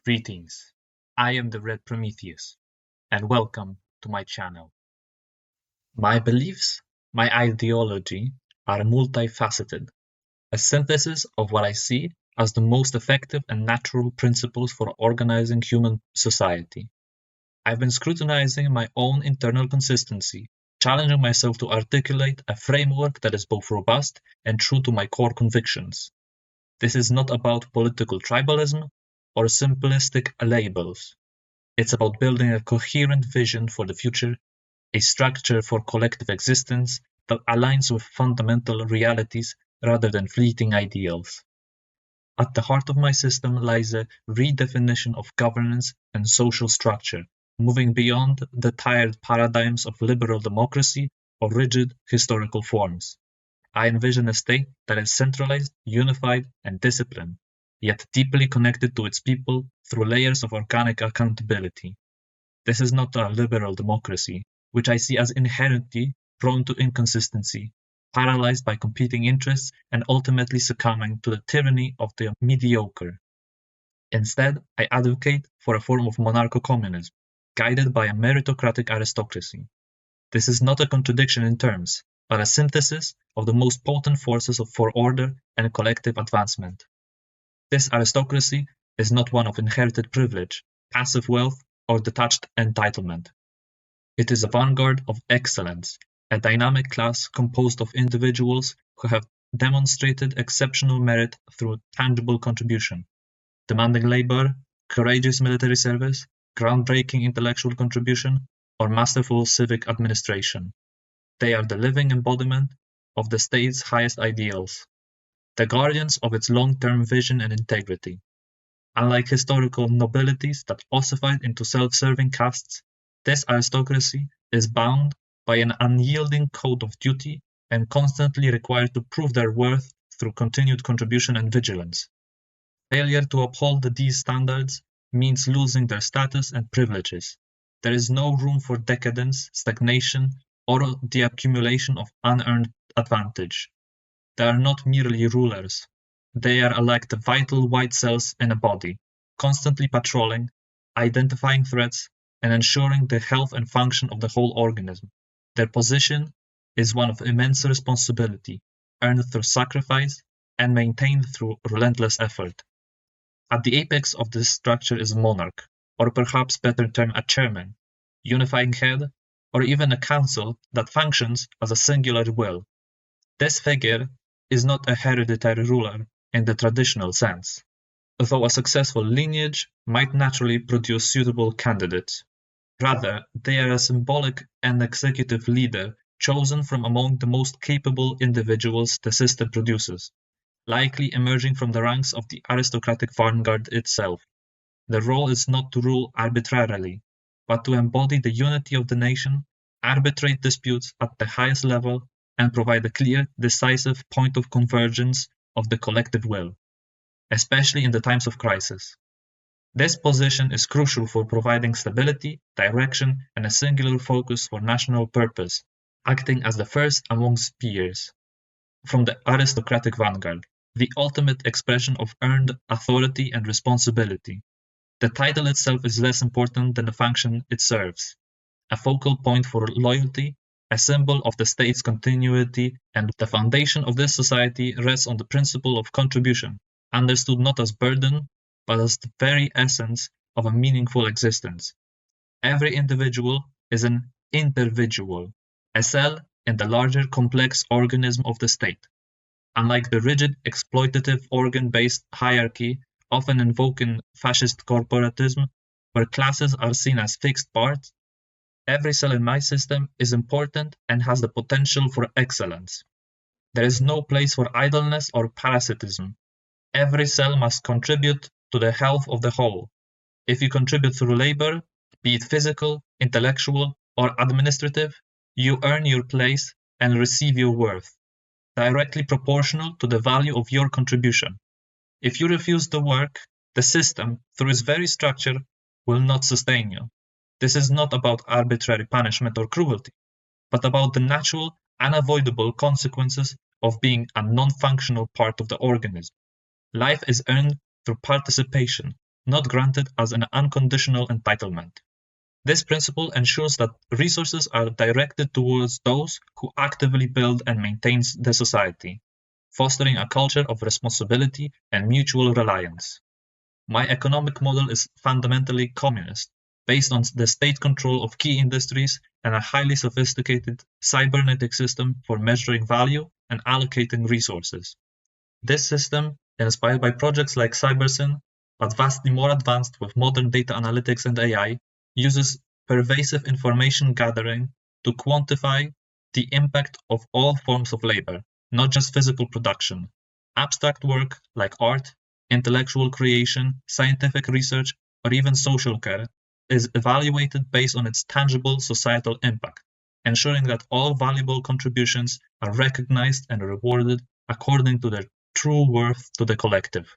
Greetings, I am the Red Prometheus, and welcome to my channel. My beliefs, my ideology are multifaceted, a synthesis of what I see as the most effective and natural principles for organizing human society. I've been scrutinizing my own internal consistency, challenging myself to articulate a framework that is both robust and true to my core convictions. This is not about political tribalism or simplistic labels. It's about building a coherent vision for the future, a structure for collective existence that aligns with fundamental realities rather than fleeting ideals. At the heart of my system lies a redefinition of governance and social structure, moving beyond the tired paradigms of liberal democracy or rigid historical forms. I envision a state that is centralized, unified, and disciplined, yet deeply connected to its people through layers of organic accountability. This is not a liberal democracy, which I see as inherently prone to inconsistency, paralyzed by competing interests, and ultimately succumbing to the tyranny of the mediocre. Instead, I advocate for a form of monarcho-communism, guided by a meritocratic aristocracy. This is not a contradiction in terms, but a synthesis of the most potent forces for order and collective advancement. This aristocracy is not one of inherited privilege, passive wealth, or detached entitlement. It is a vanguard of excellence, a dynamic class composed of individuals who have demonstrated exceptional merit through tangible contribution, demanding labor, courageous military service, groundbreaking intellectual contribution, or masterful civic administration. They are the living embodiment of the state's highest ideals, the guardians of its long-term vision and integrity. Unlike historical nobilities that ossified into self-serving castes, this aristocracy is bound by an unyielding code of duty and constantly required to prove their worth through continued contribution and vigilance. Failure to uphold these standards means losing their status and privileges. There is no room for decadence, stagnation, or the accumulation of unearned advantage. They are not merely rulers. They are like the vital white cells in a body, constantly patrolling, identifying threats, and ensuring the health and function of the whole organism. Their position is one of immense responsibility, earned through sacrifice and maintained through relentless effort. At the apex of this structure is a monarch, or perhaps better term a chairman, unifying head, or even a council that functions as a singular will. This figure is not a hereditary ruler in the traditional sense, though a successful lineage might naturally produce suitable candidates. Rather, they are a symbolic and executive leader chosen from among the most capable individuals the system produces, likely emerging from the ranks of the aristocratic vanguard itself. Their role is not to rule arbitrarily, but to embody the unity of the nation, arbitrate disputes at the highest level, and provide a clear, decisive point of convergence of the collective will, especially in the times of crisis. This position is crucial for providing stability, direction, and a singular focus for national purpose, acting as the first amongst peers. From the aristocratic vanguard, the ultimate expression of earned authority and responsibility. The title itself is less important than the function it serves, a focal point for loyalty, a symbol of the state's continuity, and the foundation of this society rests on the principle of contribution, understood not as burden, but as the very essence of a meaningful existence. Every individual is an individual, a cell in the larger complex organism of the state. Unlike the rigid exploitative organ-based hierarchy often invoked in fascist corporatism, where classes are seen as fixed parts, every cell in my system is important and has the potential for excellence. There is no place for idleness or parasitism. Every cell must contribute to the health of the whole. If you contribute through labor, be it physical, intellectual, or administrative, you earn your place and receive your worth, directly proportional to the value of your contribution. If you refuse the work, the system, through its very structure, will not sustain you. This is not about arbitrary punishment or cruelty, but about the natural, unavoidable consequences of being a non-functional part of the organism. Life is earned through participation, not granted as an unconditional entitlement. This principle ensures that resources are directed towards those who actively build and maintain the society, fostering a culture of responsibility and mutual reliance. My economic model is fundamentally communist, based on the state control of key industries and a highly sophisticated cybernetic system for measuring value and allocating resources. This system, inspired by projects like Cybersyn, but vastly more advanced with modern data analytics and AI, uses pervasive information gathering to quantify the impact of all forms of labor, not just physical production. Abstract work like art, intellectual creation, scientific research, or even social care is evaluated based on its tangible societal impact, ensuring that all valuable contributions are recognized and rewarded according to their true worth to the collective.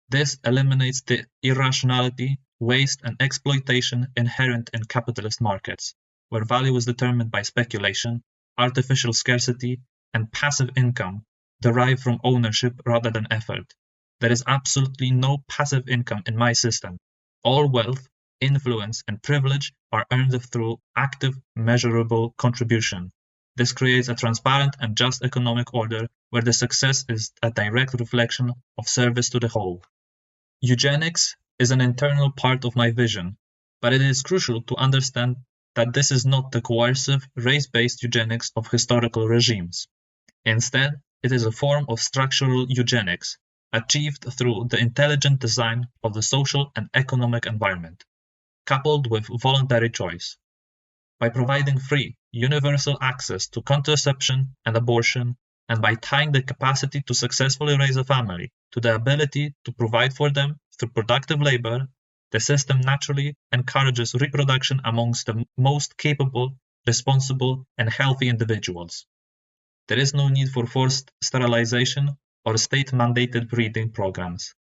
This eliminates the irrationality, waste, and exploitation inherent in capitalist markets, where value is determined by speculation, artificial scarcity, and passive income derived from ownership rather than effort. There is absolutely no passive income in my system. All wealth, influence, and privilege are earned through active, measurable contribution. This creates a transparent and just economic order where the success is a direct reflection of service to the whole. Eugenics is an internal part of my vision, but it is crucial to understand that this is not the coercive, race-based eugenics of historical regimes. Instead, it is a form of structural eugenics, achieved through the intelligent design of the social and economic environment, coupled with voluntary choice. By providing free, universal access to contraception and abortion, and by tying the capacity to successfully raise a family to the ability to provide for them through productive labor, the system naturally encourages reproduction amongst the most capable, responsible, and healthy individuals. There is no need for forced sterilization or state-mandated breeding programs.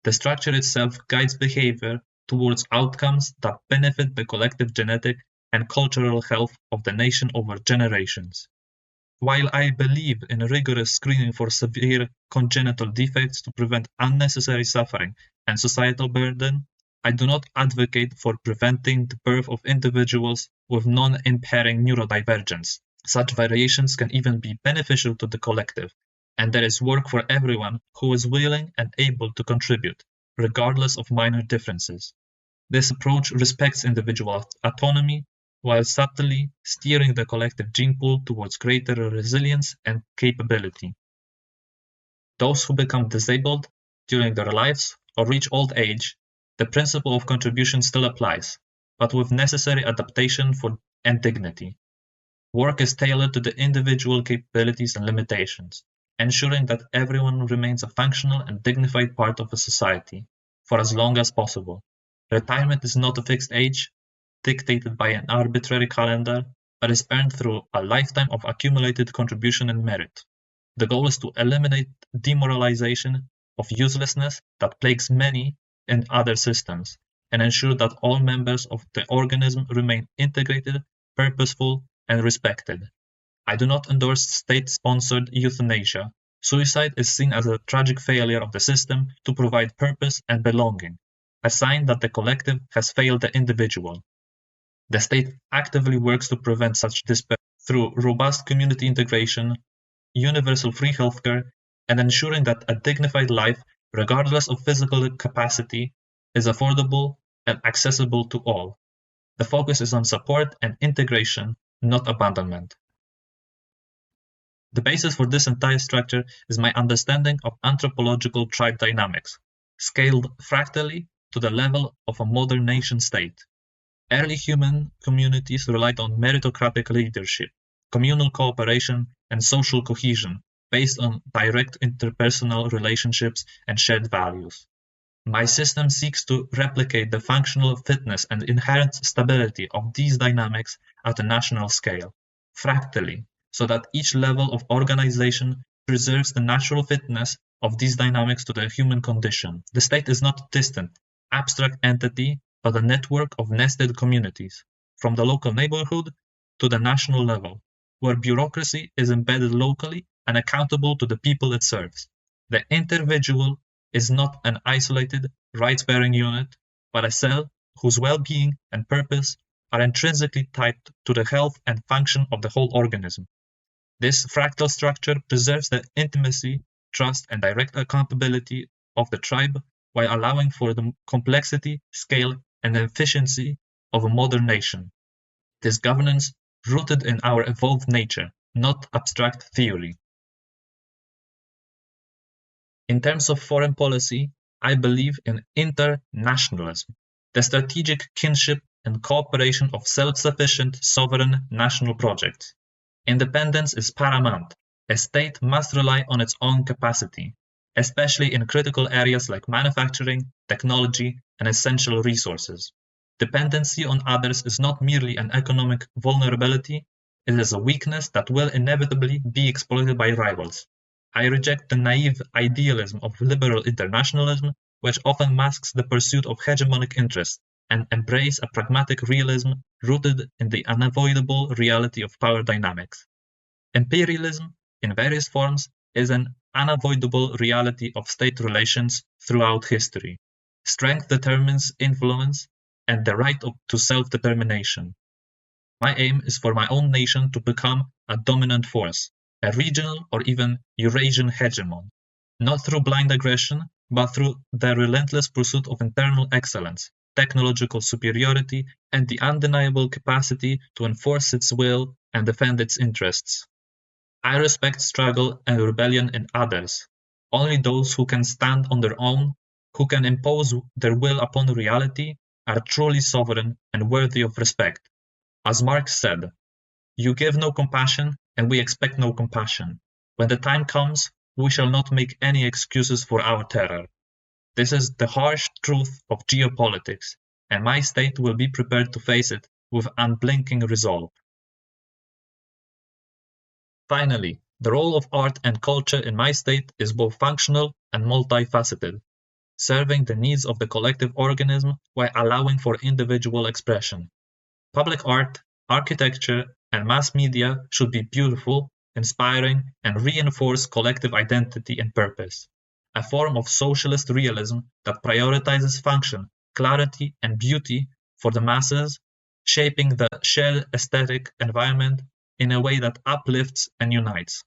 The structure itself guides behavior towards outcomes that benefit the collective genetic and cultural health of the nation over generations. While I believe in rigorous screening for severe congenital defects to prevent unnecessary suffering and societal burden, I do not advocate for preventing the birth of individuals with non-impairing neurodivergence. Such variations can even be beneficial to the collective, and there is work for everyone who is willing and able to contribute, regardless of minor differences. This approach respects individual autonomy while subtly steering the collective gene pool towards greater resilience and capability. Those who become disabled during their lives or reach old age, the principle of contribution still applies, but with necessary adaptation and dignity. Work is tailored to the individual capabilities and limitations, ensuring that everyone remains a functional and dignified part of a society for as long as possible. Retirement is not a fixed age, dictated by an arbitrary calendar, but is earned through a lifetime of accumulated contribution and merit. The goal is to eliminate demoralization of uselessness that plagues many in other systems, and ensure that all members of the organism remain integrated, purposeful, and respected. I do not endorse state-sponsored euthanasia. Suicide is seen as a tragic failure of the system to provide purpose and belonging, a sign that the collective has failed the individual. The state actively works to prevent such despair through robust community integration, universal free healthcare, and ensuring that a dignified life, regardless of physical capacity, is affordable and accessible to all. The focus is on support and integration, not abandonment. The basis for this entire structure is my understanding of anthropological tribe dynamics, scaled fractally to the level of a modern nation-state. Early human communities relied on meritocratic leadership, communal cooperation, and social cohesion based on direct interpersonal relationships and shared values. My system seeks to replicate the functional fitness and inherent stability of these dynamics at a national scale, fractally, so that each level of organization preserves the natural fitness of these dynamics to the human condition. The state is not a distant, abstract entity, but a network of nested communities, from the local neighborhood to the national level, where bureaucracy is embedded locally and accountable to the people it serves. The individual is not an isolated, rights-bearing unit, but a cell whose well-being and purpose are intrinsically tied to the health and function of the whole organism. This fractal structure preserves the intimacy, trust, and direct accountability of the tribe while allowing for the complexity, scale, and efficiency of a modern nation. This governance rooted in our evolved nature, not abstract theory. In terms of foreign policy, I believe in internationalism, the strategic kinship and cooperation of self-sufficient, sovereign national projects. Independence is paramount. A state must rely on its own capacity, especially in critical areas like manufacturing, technology, and essential resources. Dependency on others is not merely an economic vulnerability, it is a weakness that will inevitably be exploited by rivals. I reject the naive idealism of liberal internationalism, which often masks the pursuit of hegemonic interests, and embrace a pragmatic realism rooted in the unavoidable reality of power dynamics. Imperialism, in various forms, is an unavoidable reality of state relations throughout history. Strength determines influence and the right to self-determination. My aim is for my own nation to become a dominant force, a regional or even Eurasian hegemon, not through blind aggression, but through the relentless pursuit of internal excellence, technological superiority, and the undeniable capacity to enforce its will and defend its interests. I respect struggle and rebellion in others, only those who can stand on their own, who can impose their will upon reality, are truly sovereign and worthy of respect. As Marx said, "You give no compassion, and we expect no compassion. When the time comes, we shall not make any excuses for our terror." This is the harsh truth of geopolitics, and my state will be prepared to face it with unblinking resolve. Finally, the role of art and culture in my state is both functional and multifaceted, serving the needs of the collective organism while allowing for individual expression. Public art, architecture, and mass media should be beautiful, inspiring, and reinforce collective identity and purpose. A form of socialist realism that prioritizes function, clarity, and beauty for the masses, shaping the shared aesthetic environment in a way that uplifts and unites.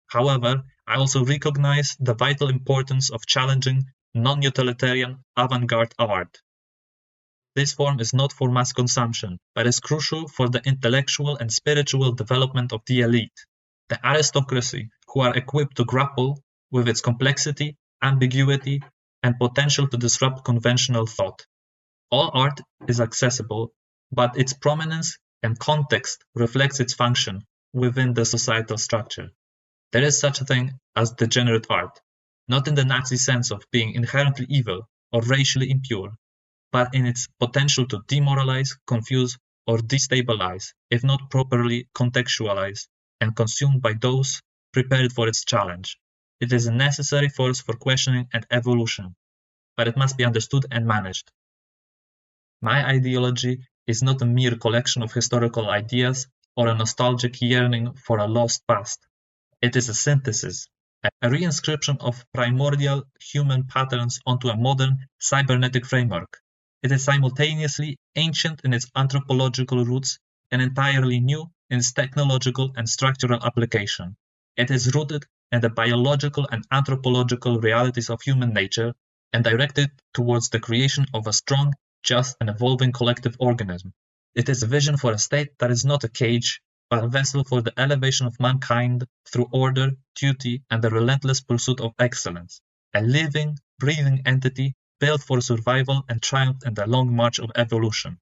However, I also recognize the vital importance of challenging non-utilitarian avant-garde art. This form is not for mass consumption, but is crucial for the intellectual and spiritual development of the elite, the aristocracy, who are equipped to grapple with its complexity, ambiguity, and potential to disrupt conventional thought. All art is accessible, but its prominence and context reflects its function within the societal structure. There is such a thing as degenerate art, not in the Nazi sense of being inherently evil or racially impure, but in its potential to demoralize, confuse, or destabilize if not properly contextualized and consumed by those prepared for its challenge. It is a necessary force for questioning and evolution, but it must be understood and managed. My ideology is not a mere collection of historical ideas or a nostalgic yearning for a lost past. It is a synthesis, a reinscription of primordial human patterns onto a modern cybernetic framework. It is simultaneously ancient in its anthropological roots and entirely new in its technological and structural application. It is rooted in the biological and anthropological realities of human nature and directed towards the creation of a strong, just, and evolving collective organism. It is a vision for a state that is not a cage, but a vessel for the elevation of mankind through order, duty, and the relentless pursuit of excellence. A living, breathing entity built for survival and triumph in the long march of evolution.